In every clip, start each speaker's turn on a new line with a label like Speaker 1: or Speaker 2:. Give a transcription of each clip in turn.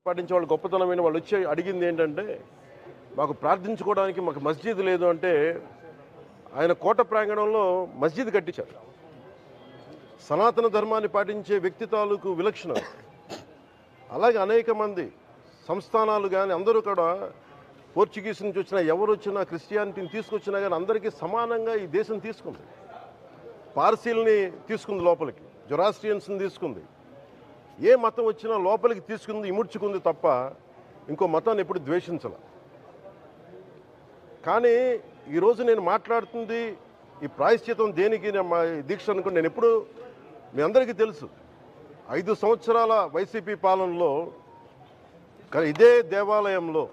Speaker 1: పాటించే వాళ్ళు గొప్పతనమైన వాళ్ళు వచ్చి అడిగింది ఏంటంటే మాకు ప్రార్థించుకోవడానికి మాకు మస్జిద్ లేదు అంటే ఆయన కోట ప్రాంగణంలో మస్జిద్ కట్టించారు. సనాతన ధర్మాన్ని పాటించే వ్యక్తి తాలూకు విలక్షణం. అలాగే అనేక మంది సంస్థానాలు కానీ అందరూ కూడా పోర్చుగీస్ నుంచి వచ్చినా ఎవరు వచ్చినా క్రిస్టియానిటీని తీసుకొచ్చినా కానీ అందరికీ సమానంగా ఈ దేశం తీసుకుంది. పార్సీల్ని తీసుకుంది లోపలికి, జొరాస్ట్రియన్స్ని తీసుకుంది. ఏ మతం వచ్చినా లోపలికి తీసుకుంది, ఇముడ్చుకుంది తప్ప ఇంకో మతాన్ని ఎప్పుడు ద్వేషించాల. కానీ ఈరోజు నేను మాట్లాడుతుంది ఈ ప్రాయశ్చితం దేనికి మా దీక్ష అనుకుని నేను ఎప్పుడు మీ అందరికీ తెలుసు 5 సంవత్సరాల వైసీపీ పాలనలో ఇదే దేవాలయంలో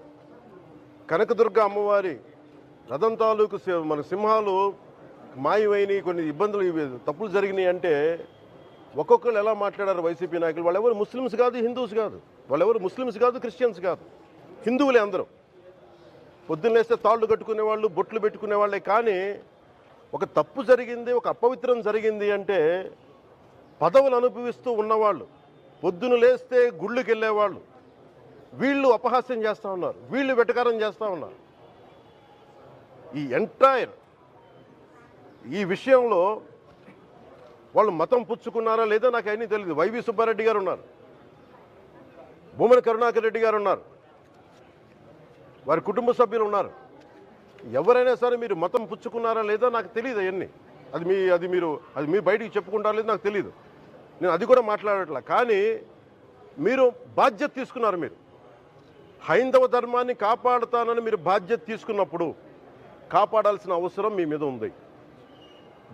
Speaker 1: కనకదుర్గ అమ్మవారి రథం తాలూకు మన సింహాలు మాయమైనవి, కొన్ని ఇబ్బందులు తప్పులు జరిగినాయి అంటే ఒక్కొక్కరు ఎలా మాట్లాడారు వైసీపీ నాయకులు. వాళ్ళెవరు ముస్లిమ్స్ కాదు, హిందూస్ కాదు, వాళ్ళెవరు ముస్లిమ్స్ కాదు, క్రిస్టియన్స్ కాదు, హిందువులే అందరూ. పొద్దున్నేస్తే తాళ్ళు కట్టుకునే వాళ్ళు, బొట్లు పెట్టుకునే వాళ్ళే. కానీ ఒక తప్పు జరిగింది, ఒక అపవిత్రం జరిగింది అంటే పదవులు అనుభవిస్తూ ఉన్నవాళ్ళు, పొద్దున లేస్తే గుళ్ళకి వెళ్ళేవాళ్ళు, వీళ్ళు అపహాస్యం చేస్తూ ఉన్నారు, వీళ్ళు వెటకారం చేస్తూ ఉన్నారు. ఈ ఎంటైర్ ఈ విషయంలో వాళ్ళు మతం పుచ్చుకున్నారా లేదా నాకు అన్నీ తెలియదు. వైవి సుబ్బారెడ్డి గారు ఉన్నారు, భూమన కరుణాకర్ రెడ్డి గారు ఉన్నారు, వారి కుటుంబ సభ్యులు ఉన్నారు. ఎవరైనా సరే మీరు మతం పుచ్చుకున్నారా లేదా నాకు తెలియదు. అవన్నీ అది మీరు బయటికి చెప్పుకుంటారా లేదు నాకు తెలియదు. నేను అది కూడా మాట్లాడట్లా. కానీ మీరు బాధ్యత తీసుకున్నారు. మీరు హైందవ ధర్మాన్ని కాపాడుతానని మీరు బాధ్యత తీసుకున్నప్పుడు కాపాడాల్సిన అవసరం మీ మీద ఉంది.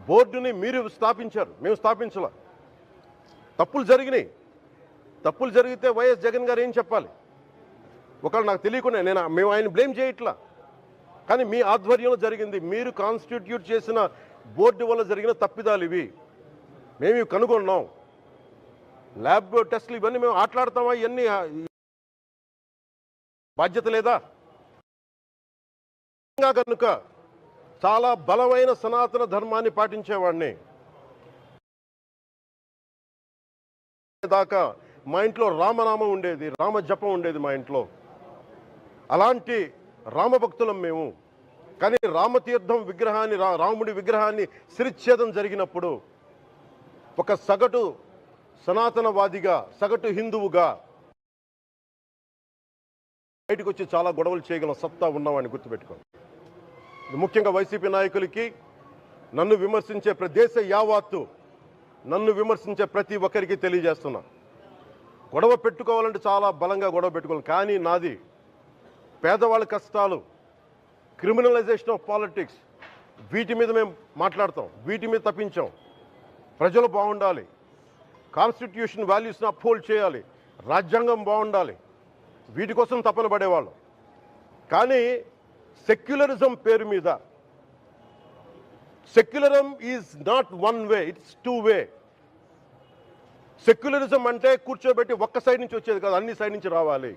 Speaker 1: బోర్డుని మీరు స్థాపించారు, మేము స్థాపించాల. తప్పులు జరిగినాయి. తప్పులు జరిగితే వైఎస్ జగన్ గారు ఏం చెప్పాలి? ఒకవేళ నాకు తెలియకుండా మేము ఆయన బ్లేమ్ చేయట్లా. కానీ మీ ఆధ్వర్యంలో జరిగింది, మీరు కాన్స్టిట్యూట్ చేసిన బోర్డు వల్ల జరిగిన తప్పిదాలు ఇవి, మేము ఇవి కనుగొన్నాం. ల్యాబ్ టెస్టులు ఇవన్నీ మేము ఆటలాడతామా? ఇవన్నీ బాధ్యత లేదా? కనుక చాలా బలమైన సనాతన ధర్మాన్ని పాటించేవాడిని. దాకా మా ఇంట్లో రామనామం ఉండేది, రామ జపం ఉండేది మా ఇంట్లో. అలాంటి రామభక్తులం మేము. కానీ రామతీర్థం విగ్రహాన్ని, రాముడి విగ్రహాన్ని శిరచ్ఛేదం జరిగినప్పుడు ఒక సగటు సనాతనవాదిగా, సగటు హిందువుగా బయటకు వచ్చి చాలా గొడవలు చేయగల సత్తా ఉన్నవాడిని గుర్తుపెట్టుకోండి. ముఖ్యంగా వైసీపీ నాయకులకి, నన్ను విమర్శించే దేశ యావత్తు నన్ను విమర్శించే ప్రతి ఒక్కరికి తెలియజేస్తున్నా, గొడవ పెట్టుకోవాలంటే చాలా బలంగా గొడవ పెట్టుకోవాలి. కానీ నాది పేదవాళ్ళ కష్టాలు, క్రిమినలైజేషన్ ఆఫ్ పాలిటిక్స్, వీటి మీద మేము మాట్లాడతాం, వీటి మీద తప్పించాం. ప్రజలు బాగుండాలి, కాన్స్టిట్యూషన్ వాల్యూస్ని అప్హోల్డ్ చేయాలి, రాజ్యాంగం బాగుండాలి, వీటి కోసం తపన పడేవాళ్ళు. కానీ సెక్యులరిజం పేరు మీద, secularism is not one way, it's 2 way. Secularism అంటే కూర్చోబెట్టి ఒక్క సైడ్ నుంచి వచ్చేది కాదు, అన్ని సైడ్ నుంచి రావాలి.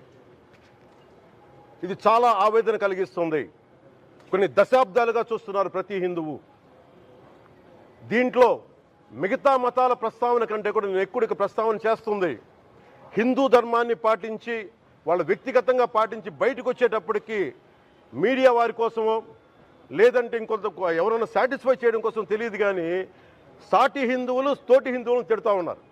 Speaker 1: ఇది చాలా ఆవేదన కలిగిస్తుంది. కొన్ని దశాబ్దాలుగా చూస్తున్నారు ప్రతి హిందువు. దీంట్లో మిగతా మతాల ప్రస్తావన కంటే కూడా నేను ఎక్కువ ప్రస్తావన చేస్తుంది హిందూ ధర్మాన్ని పాటించి, వాళ్ళు వ్యక్తిగతంగా పాటించి బయటకు వచ్చేటప్పటికి మీడియా వారి కోసమో లేదంటే ఇంకొంత ఎవరైనా సాటిస్ఫై చేయడం కోసం తెలియదు. కానీ సాటి హిందువులు తోటి హిందువులను తిడతా ఉన్నారు.